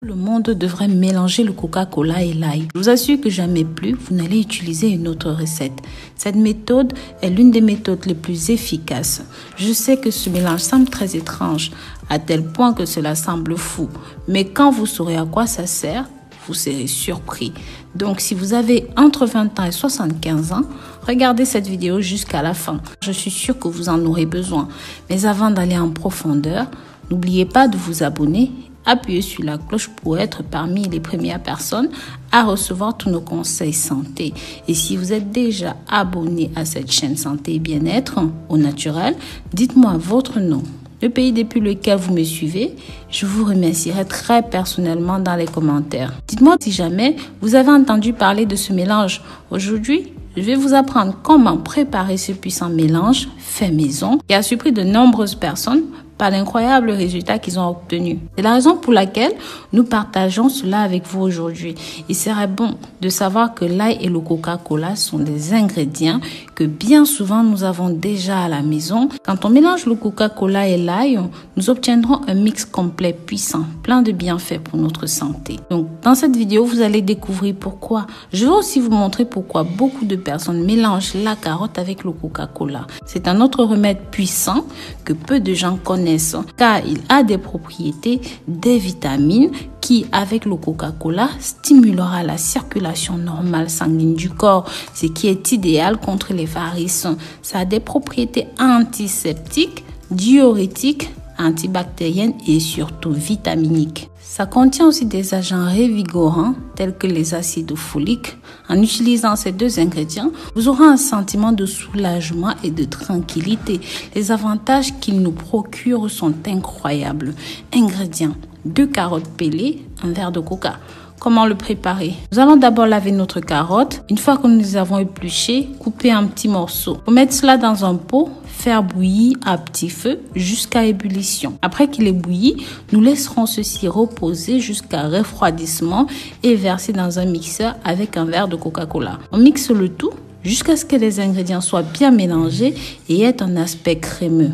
Le monde devrait mélanger le Coca-Cola et l'ail. Je vous assure que jamais plus, vous n'allez utiliser une autre recette. Cette méthode est l'une des méthodes les plus efficaces. Je sais que ce mélange semble très étrange, à tel point que cela semble fou. Mais quand vous saurez à quoi ça sert, vous serez surpris. Donc, si vous avez entre 20 ans et 75 ans, regardez cette vidéo jusqu'à la fin. Je suis sûre que vous en aurez besoin. Mais avant d'aller en profondeur, n'oubliez pas de vous abonner. Appuyez sur la cloche pour être parmi les premières personnes à recevoir tous nos conseils santé. Et si vous êtes déjà abonné à cette chaîne Santé et Bien-être au naturel, dites-moi votre nom, le pays depuis lequel vous me suivez. Je vous remercierai très personnellement dans les commentaires. Dites-moi si jamais vous avez entendu parler de ce mélange. Aujourd'hui, je vais vous apprendre comment préparer ce puissant mélange fait maison qui a surpris de nombreuses personnes par l'incroyable résultat qu'ils ont obtenu. C'est la raison pour laquelle nous partageons cela avec vous aujourd'hui. Il serait bon de savoir que l'ail et le Coca-Cola sont des ingrédients que bien souvent nous avons déjà à la maison. Quand on mélange le Coca-Cola et l'ail, nous obtiendrons un mix complet, puissant, plein de bienfaits pour notre santé. Donc, dans cette vidéo, vous allez découvrir pourquoi. Je vais aussi vous montrer pourquoi beaucoup de personnes mélangent la carotte avec le Coca-Cola. C'est un autre remède puissant que peu de gens connaissent, car il a des propriétés, des vitamines qui, avec le Coca-Cola, stimulera la circulation normale sanguine du corps, ce qui est idéal contre les varices. Ça a des propriétés antiseptiques, diurétiques, antibactériennes et surtout vitaminiques. Ça contient aussi des agents révigorants tels que les acides foliques. En utilisant ces deux ingrédients, vous aurez un sentiment de soulagement et de tranquillité. Les avantages qu'ils nous procurent sont incroyables. Ingrédients: 2 carottes pelées, un verre de coca. Comment le préparer? Nous allons d'abord laver notre carotte. Une fois que nous les avons épluchées, couper en petits morceaux. Pour mettre cela dans un pot, faire bouillir à petit feu jusqu'à ébullition. Après qu'il est bouilli, nous laisserons ceci reposer jusqu'à refroidissement et verser dans un mixeur avec un verre de Coca-Cola. On mixe le tout jusqu'à ce que les ingrédients soient bien mélangés et aient un aspect crémeux.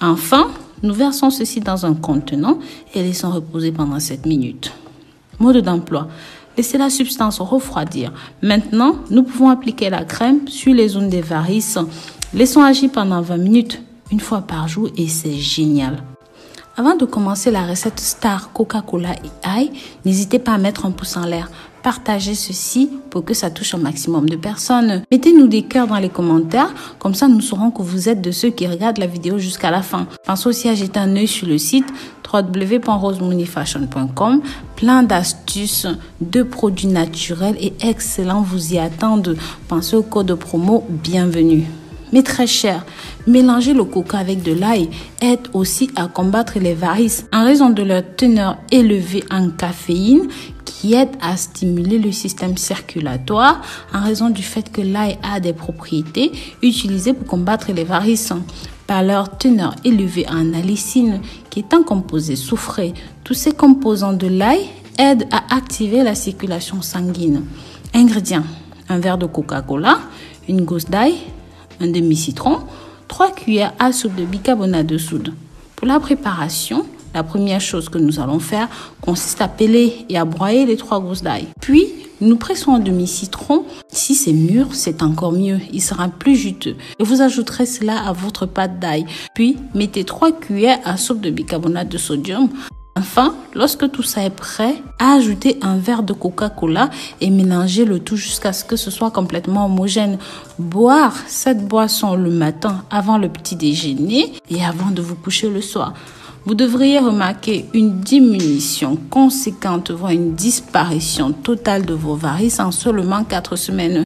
Enfin, nous versons ceci dans un contenant et laissons reposer pendant 7 minutes. Mode d'emploi: laissez la substance refroidir. Maintenant, nous pouvons appliquer la crème sur les zones des varices. Laissons agir pendant 20 minutes, une fois par jour, et c'est génial. Avant de commencer la recette star Coca-Cola et ail, n'hésitez pas à mettre un pouce en l'air. Partagez ceci pour que ça touche un maximum de personnes. Mettez-nous des cœurs dans les commentaires, comme ça nous saurons que vous êtes de ceux qui regardent la vidéo jusqu'à la fin. Pensez aussi à jeter un œil sur le site www.rosemoneyfashion.com. Plein d'astuces, de produits naturels et excellents vous y attendent. Pensez au code promo bienvenue. Mais très cher, mélanger le coca avec de l'ail aide aussi à combattre les varices en raison de leur teneur élevée en caféine qui aide à stimuler le système circulatoire en raison du fait que l'ail a des propriétés utilisées pour combattre les varices. Par leur teneur élevée en allicine qui est un composé soufré, tous ces composants de l'ail aident à activer la circulation sanguine. Ingrédients: un verre de Coca-Cola, une gousse d'ail, un demi-citron, 3 cuillères à soupe de bicarbonate de soude. Pour la préparation, la première chose que nous allons faire consiste à peler et à broyer les 3 gousses d'ail. Puis, nous pressons un demi-citron. Si c'est mûr, c'est encore mieux. Il sera plus juteux. Et vous ajouterez cela à votre pâte d'ail. Puis, mettez 3 cuillères à soupe de bicarbonate de sodium. Enfin, lorsque tout ça est prêt, ajoutez un verre de Coca-Cola et mélangez le tout jusqu'à ce que ce soit complètement homogène. Boire cette boisson le matin avant le petit déjeuner et avant de vous coucher le soir. Vous devriez remarquer une diminution conséquente, voire une disparition totale de vos varices en seulement 4 semaines.